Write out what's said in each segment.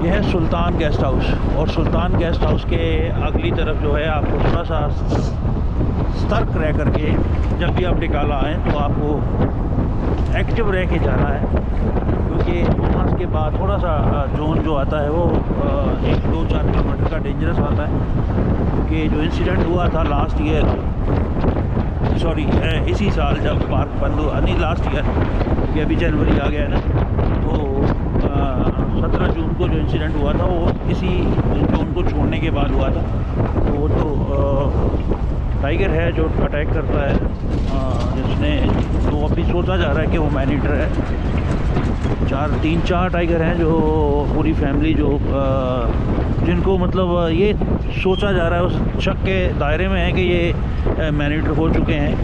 ये है सुल्तान guest house, और सुल्तान गेस्ट हाउस के अगली तरफ जो है आपको थोड़ा सा सतर्क रह करके जब भी आप टिकाला आएँ तो आपको एक्टिव रह के जाना है, क्योंकि वहाँ के बाद थोड़ा सा जोन जो आता है वो 1-2-4 किलोमीटर का डेंजरस आता है। क्योंकि जो इंसिडेंट हुआ था लास्ट ईयर, सॉरी इसी साल जब पार्क बंद हुआ, नहीं लास्ट ईयर, क्योंकि अभी जनवरी आ गया है ना, तो 17 जून को जो इंसिडेंट हुआ था वो इसी जून को छोड़ने के बाद हुआ था। तो वो तो टाइगर है जो अटैक करता है, जिसने तो अभी सोचा जा रहा है कि वो मैन ईटर है। 3-4 टाइगर हैं जो पूरी फैमिली जो जिनको मतलब ये सोचा जा रहा है, उस शक के दायरे में है कि ये मैन ईटर हो चुके हैं।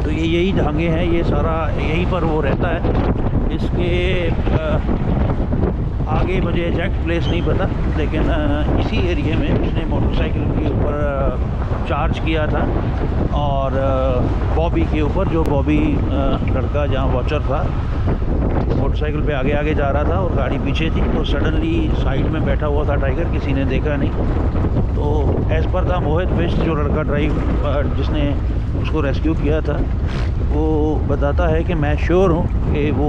तो ये यही ढांगे हैं, ये सारा यहीं पर वो रहता है। इसके आगे मुझे एग्जैक्ट प्लेस नहीं पता, लेकिन इसी एरिया में उसने मोटरसाइकिल के ऊपर चार्ज किया था, और बॉबी के ऊपर, जो बॉबी लड़का जहाँ वॉचर था, मोटरसाइकिल पे आगे आगे जा रहा था और गाड़ी पीछे थी, तो सडनली साइड में बैठा हुआ था टाइगर, किसी ने देखा नहीं। तो एज़ पर द मोहित बिष्ट, जो लड़का जिसने उसको रेस्क्यू किया था, वो बताता है कि मैं श्योर हूँ कि वो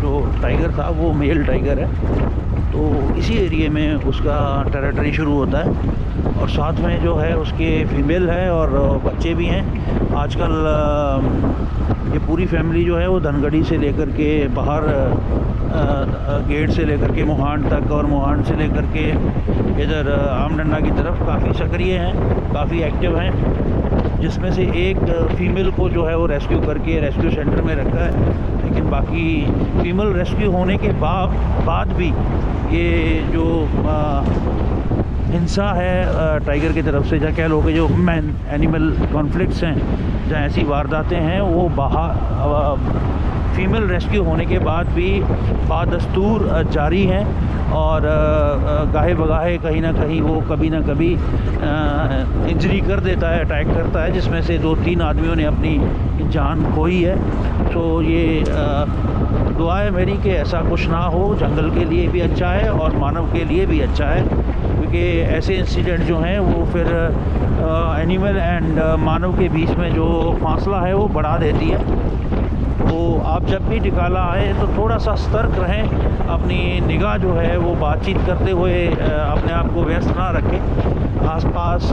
जो टाइगर था वो मेल टाइगर है। तो इसी एरिया में उसका टेरिटरी शुरू होता है, और साथ में जो है उसके फीमेल है और बच्चे भी हैं। आजकल ये पूरी फैमिली जो है वो धनगढ़ी से लेकर के बाहर गेट से लेकर के मोहान तक, और मोहान से लेकर के इधर आमडंडा की तरफ काफ़ी सक्रिय हैं, काफ़ी एक्टिव हैं। जिसमें से एक फ़ीमेल को जो है वो रेस्क्यू करके रेस्क्यू सेंटर में रखा है, लेकिन बाकी फीमेल रेस्क्यू होने के बाद भी ये जो हिंसा है टाइगर की तरफ से, या कह लो कि जो मैन एनिमल कॉन्फ्लिक्ट्स हैं, जहाँ ऐसी वारदातें हैं, वो फीमेल रेस्क्यू होने के बाद भी बादस्तूर जारी हैं। और गाहे बगाहे कहीं ना कहीं वो कभी ना कभी इंजरी कर देता है, अटैक करता है, जिसमें से 2-3 आदमियों ने अपनी जान खोई है। तो ये दुआ है मेरी कि ऐसा कुछ ना हो। जंगल के लिए भी अच्छा है और मानव के लिए भी अच्छा है, क्योंकि ऐसे इंसिडेंट जो हैं वो फिर एनिमल एंड मानव के बीच में जो फासला है वो बढ़ा देती है। तो आप जब भी टिकाला आए तो थोड़ा सा सतर्क रहें, अपनी निगाह जो है वो बातचीत करते हुए अपने आप को व्यस्त ना रखें। आसपास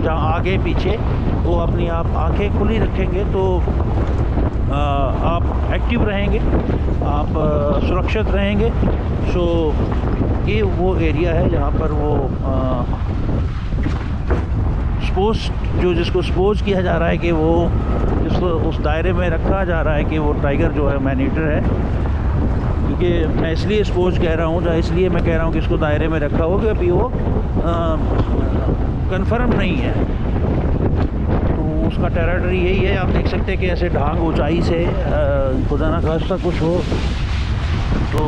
जहाँ आगे पीछे वो अपनी आप आंखें खुली रखेंगे तो आप एक्टिव रहेंगे, आप सुरक्षित रहेंगे। सो ये वो एरिया है जहाँ पर वो जिसको सपोज किया जा रहा है कि वो जिसको उस दायरे में रखा जा रहा है कि वो टाइगर जो है मैन ईटर है। क्योंकि मैं इसलिए सपोज कह रहा हूँ, इसलिए मैं कह रहा हूँ कि इसको दायरे में रखा हो, कि अभी वो कंफर्म नहीं है। तो उसका टेरिटरी यही है। आप देख सकते हैं कि ऐसे ढांग ऊंचाई से खुदा ना खास्ता कुछ हो तो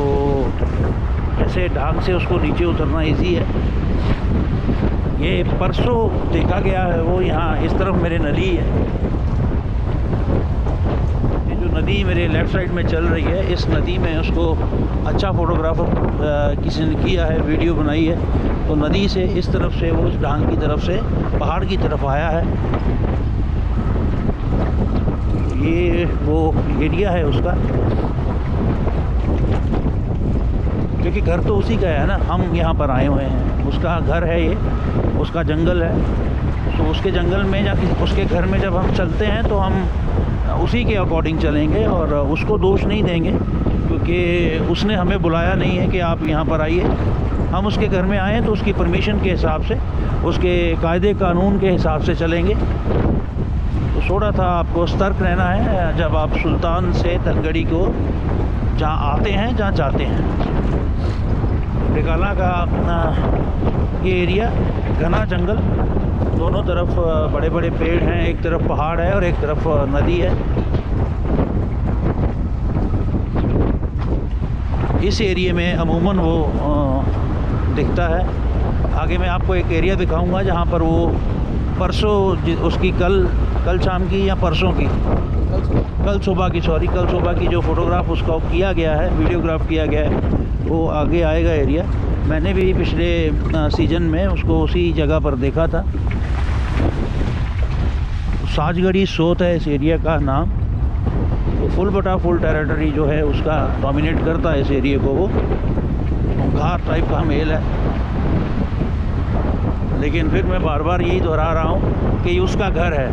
ऐसे ढांग से उसको नीचे उतरना इजी है। ये परसों देखा गया है, वो यहाँ इस तरफ मेरे नदी है, ये जो नदी मेरे लेफ़्ट साइड में चल रही है, इस नदी में उसको अच्छा फोटोग्राफर किसी ने किया है, वीडियो बनाई है। तो नदी से इस तरफ से वो उस ढांग की तरफ से पहाड़ की तरफ आया है। ये वो एरिया है उसका, क्योंकि घर तो उसी का है ना, हम यहाँ पर आए हुए हैं। उसका घर है, ये उसका जंगल है। तो उसके जंगल में या उसके घर में जब हम चलते हैं तो हम उसी के अकॉर्डिंग चलेंगे और उसको दोष नहीं देंगे, क्योंकि उसने हमें बुलाया नहीं है कि आप यहाँ पर आइए। हम उसके घर में आए तो उसकी परमिशन के हिसाब से, उसके कायदे कानून के हिसाब से चलेंगे। तो थोड़ा था आपको सतर्क रहना है जब आप सुल्तान से धनगढ़ी को जहाँ आते हैं, जहाँ जाते हैं। टिकाला का ये एरिया घना जंगल, दोनों तरफ बड़े बड़े पेड़ हैं, एक तरफ पहाड़ है और एक तरफ नदी है। इस एरिया में अमूमन वो दिखता है। आगे मैं आपको एक एरिया दिखाऊंगा जहाँ पर वो परसों उसकी कल शाम की या परसों की कल सुबह की जो फ़ोटोग्राफ उसका किया गया है, वीडियोग्राफ किया गया है, वो आगे आएगा एरिया। मैंने भी पिछले सीज़न में उसको उसी जगह पर देखा था। साजगढ़ी सोत है इस एरिया का नाम। तो फुल बटा फुल टेरिटरी जो है उसका डोमिनेट करता है इस एरिया को। वो घाट टाइप का मेल है, लेकिन फिर मैं बार बार यही दोहरा रहा हूँ कि ये उसका घर है,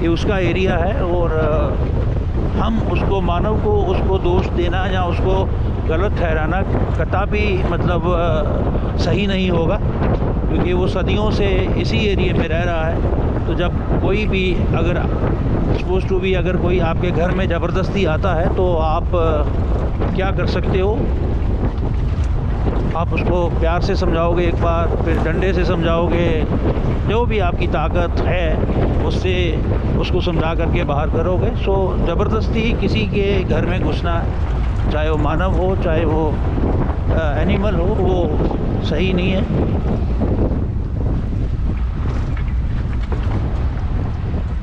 ये उसका एरिया है। और हम उसको, मानव को उसको दोष देना या उसको गलत ठहराना कतई मतलब सही नहीं होगा, क्योंकि वो सदियों से इसी एरिया में रह रहा है। तो जब कोई भी अगर सपोज टू भी अगर कोई आपके घर में ज़बरदस्ती आता है तो आप क्या कर सकते हो? आप उसको प्यार से समझाओगे एक बार, फिर डंडे से समझाओगे, जो भी आपकी ताकत है उससे उसको समझा करके बाहर करोगे। सो ज़बरदस्ती किसी के घर में घुसना, चाहे वो मानव हो चाहे वो एनिमल हो, वो सही नहीं है।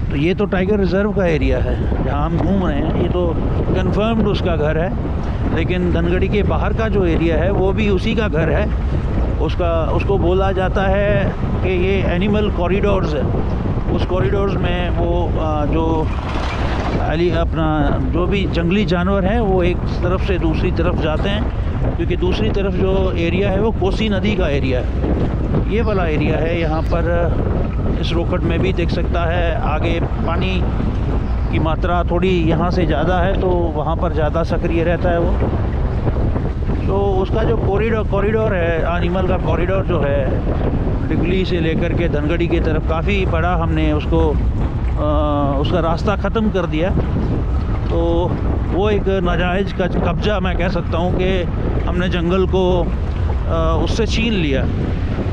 तो ये तो टाइगर रिज़र्व का एरिया है जहाँ हम घूम रहे हैं, ये तो कंफर्म्ड उसका घर है। लेकिन धनगढ़ी के बाहर का जो एरिया है वो भी उसी का घर है। उसको बोला जाता है कि ये एनिमल कॉरिडोर्स है। उस कॉरिडोर्स में वो जो अपना जो भी जंगली जानवर हैं वो एक तरफ से दूसरी तरफ जाते हैं, क्योंकि दूसरी तरफ जो एरिया है वो कोसी नदी का एरिया है। ये वाला एरिया है। यहाँ पर इस रोकट में भी देख सकता है, आगे पानी की मात्रा थोड़ी यहाँ से ज़्यादा है तो वहाँ पर ज़्यादा सक्रिय रहता है वो। तो उसका जो कॉरिडोर है, एनिमल का कॉरिडोर जो है, डिगली से लेकर के धनगढ़ी की तरफ काफ़ी बड़ा हमने उसको उसका रास्ता ख़त्म कर दिया। तो वो एक नाजायज़ का कब्ज़ा मैं कह सकता हूँ कि हमने जंगल को उससे छीन लिया।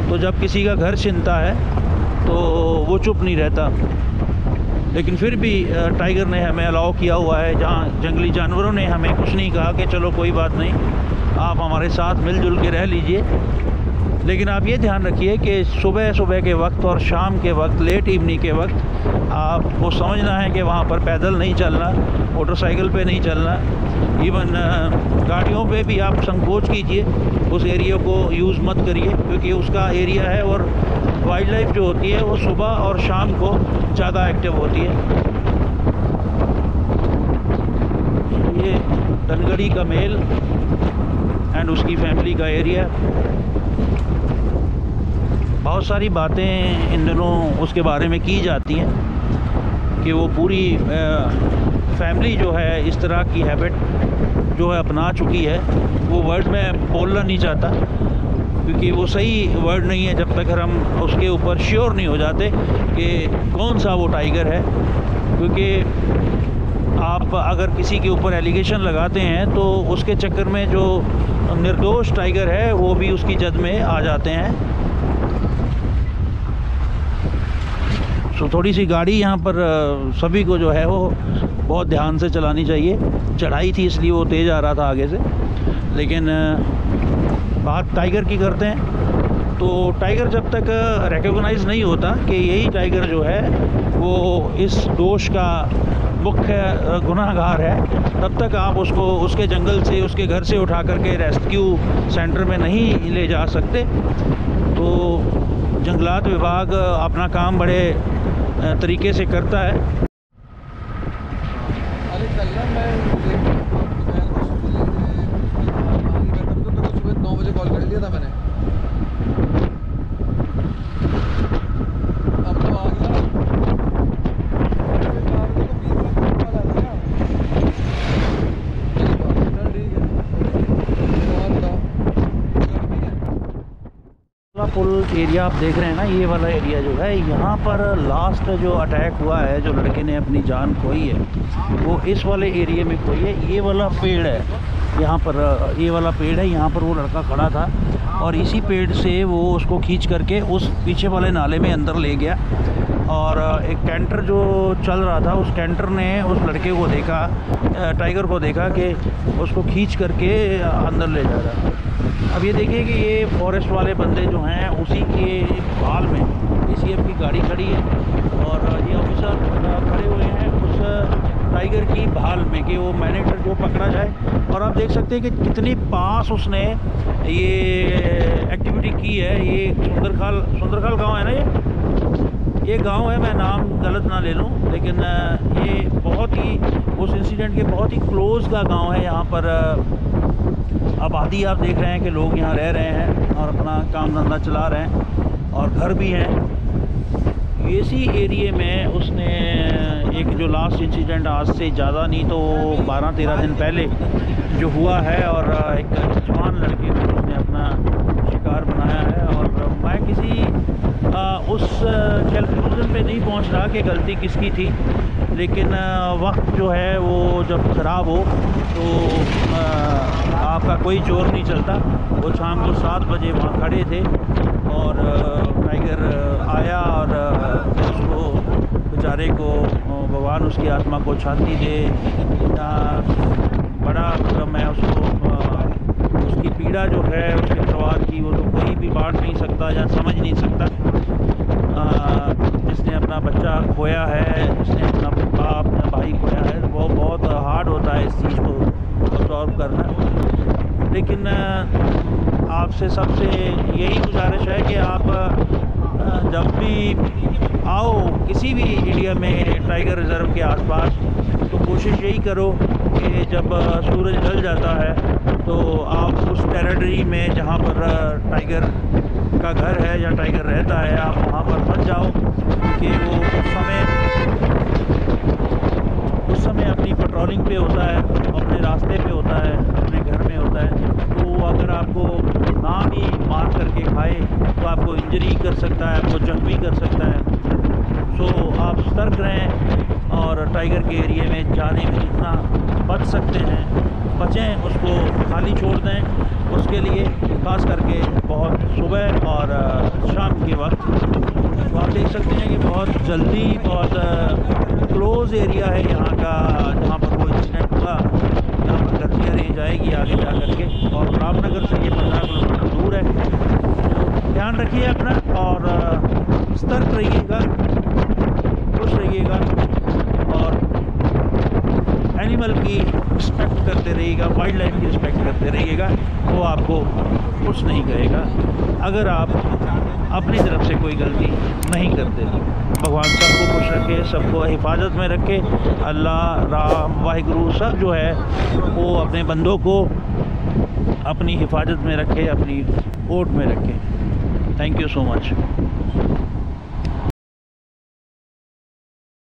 तो जब किसी का घर छीनता है तो वो चुप नहीं रहता, लेकिन फिर भी टाइगर ने हमें अलाउ किया हुआ है। जहाँ जंगली जानवरों ने हमें कुछ नहीं कहा कि चलो कोई बात नहीं, आप हमारे साथ मिलजुल के रह लीजिए। लेकिन आप ये ध्यान रखिए कि सुबह के वक्त और शाम के वक्त, लेट इवनिंग के वक्त आपको समझना है कि वहाँ पर पैदल नहीं चलना, मोटरसाइकिल पे नहीं चलना, इवन गाड़ियों पे भी आप संकोच कीजिए, उस एरिया को यूज़ मत करिए, क्योंकि उसका एरिया है। और वाइल्ड लाइफ जो होती है वो सुबह और शाम को ज़्यादा एक्टिव होती है। ये धनगढ़ी का मेल एंड उसकी फैमिली का एरिया। बहुत सारी बातें इन दिनों उसके बारे में की जाती हैं कि वो पूरी फैमिली जो है इस तरह की हैबिट जो है अपना चुकी है। वो वर्ड में बोलना नहीं चाहता, क्योंकि वो सही वर्ड नहीं है जब तक हम उसके ऊपर श्योर नहीं हो जाते कि कौन सा वो टाइगर है। क्योंकि आप अगर किसी के ऊपर एलिगेशन लगाते हैं तो उसके चक्कर में जो निर्दोष टाइगर है वो भी उसकी जद में आ जाते हैं। तो थोड़ी सी गाड़ी यहाँ पर सभी को जो है वो बहुत ध्यान से चलानी चाहिए। चढ़ाई थी इसलिए वो तेज़ आ रहा था आगे से। लेकिन बात टाइगर की करते हैं तो टाइगर जब तक रिकॉग्नाइज नहीं होता कि यही टाइगर जो है वो इस दोष का मुख्य गुनाहगार है, तब तक आप उसको उसके जंगल से, उसके घर से उठा करके रेस्क्यू सेंटर में नहीं ले जा सकते। तो जंगलात विभाग अपना काम बड़े तरीके से करता है। अरे चलना, मैं सुबह 9 बजे कॉल कर दिया था मैंने। अब तो आ गया। पुल एरिया आप देख रहे हैं ना, ये वाला एरिया जो है, यहाँ पर लास्ट जो अटैक हुआ है, जो लड़के ने अपनी जान खोई है, वो इस वाले एरिया में खोई है। ये वाला पेड़ है यहाँ पर, ये वाला पेड़ है, यहाँ पर वो लड़का खड़ा था और इसी पेड़ से वो उसको खींच करके उस पीछे वाले नाले में अंदर ले गया। और एक कैंटर जो चल रहा था, उस कैंटर ने उस लड़के को देखा, टाइगर को देखा कि उसको खींच करके अंदर ले जा रहा है। अब ये देखिए कि ये फॉरेस्ट वाले बंदे जो हैं उसी के हाल में ACF की गाड़ी खड़ी है और ये ऑफिसर खड़े हुए हैं उस टाइगर की भाल में कि वो मैनेटर को पकड़ा जाए। और आप देख सकते हैं कि कितनी पास उसने ये एक्टिविटी की है। ये सुंदरखाल गांव है ना, ये गांव है, मैं नाम गलत ना ले लूं, लेकिन ये बहुत ही उस इंसिडेंट के बहुत ही क्लोज़ का गांव है। यहाँ पर आबादी आप देख रहे हैं कि लोग यहाँ रह रहे हैं और अपना काम धंधा चला रहे हैं और घर भी हैं। इसी एरिए में उसने एक जो लास्ट इंसिडेंट आज से ज़्यादा नहीं तो 12-13 दिन पहले जो हुआ है, और एक जवान लड़के को उसने अपना शिकार बनाया है। और मैं किसी उस कंक्लूजन पे नहीं पहुंच रहा कि गलती किसकी थी, लेकिन वक्त जो है वो जब ख़राब हो तो आपका कोई जोर नहीं चलता। वो शाम को 7 बजे वहाँ खड़े थे और टाइगर आया और उसको बेचारे को भगवान उसकी आत्मा को शांति दे। बड़ा मतलब मैं उसको उसकी पीड़ा जो है उसके परिवार की वो तो कोई भी बांट नहीं सकता या समझ नहीं सकता। जिसने अपना बच्चा खोया है, जिसने अपना बाप अपना भाई खोया है, वो बहुत हार्ड होता है इस चीज़ को सॉल्व करना। लेकिन आपसे सबसे यही गुजारिश है कि आप जब भी आओ किसी भी एरिया में टाइगर रिज़र्व के आसपास, तो कोशिश यही करो कि जब सूरज ढल जाता है तो आप उस टेरिटरी में जहाँ पर टाइगर का घर है या टाइगर रहता है, आप वहाँ पर मत जाओ, क्योंकि वो उस समय अपनी पेट्रोलिंग पे होता है, अपने रास्ते पे होता है, अपने घर में होता है। तो अगर आपको ना भी मार करके खाए तो आपको इंजरी कर सकता है, आपको जख्मी कर सकता है। सो आप सतर्क रहें और टाइगर के एरिए में जाने में जितना बच सकते हैं बचें, उसको खाली छोड़ दें। उसके लिए खास करके बहुत सुबह और शाम के वक्त। तो आप देख सकते हैं कि बहुत जल्दी बहुत क्लोज़ एरिया है यहाँ का, जहाँ पर वो इंसिडेंट हुआ। यहाँ पर गर्जिया रेंज आएगी आगे जा करके, और रामनगर से ये 15 किलोमीटर दूर है। ध्यान रखिए अपना और सतर्क रहिएगा, खुश रहिएगा और एनिमल की रिस्पेक्ट करते रहिएगा, वाइल्ड लाइफ की रिस्पेक्ट करते रहिएगा। वो आपको कुछ नहीं कहेगा अगर आप अपनी तरफ से कोई गलती नहीं करते। भगवान सबको खुश रखे, सबको हिफाजत में रखे। अल्लाह, राम, वाहिगुरु सब जो है वो अपने बंदों को अपनी हिफाजत में रखे, अपनी ओट में रखे। Thank you so much.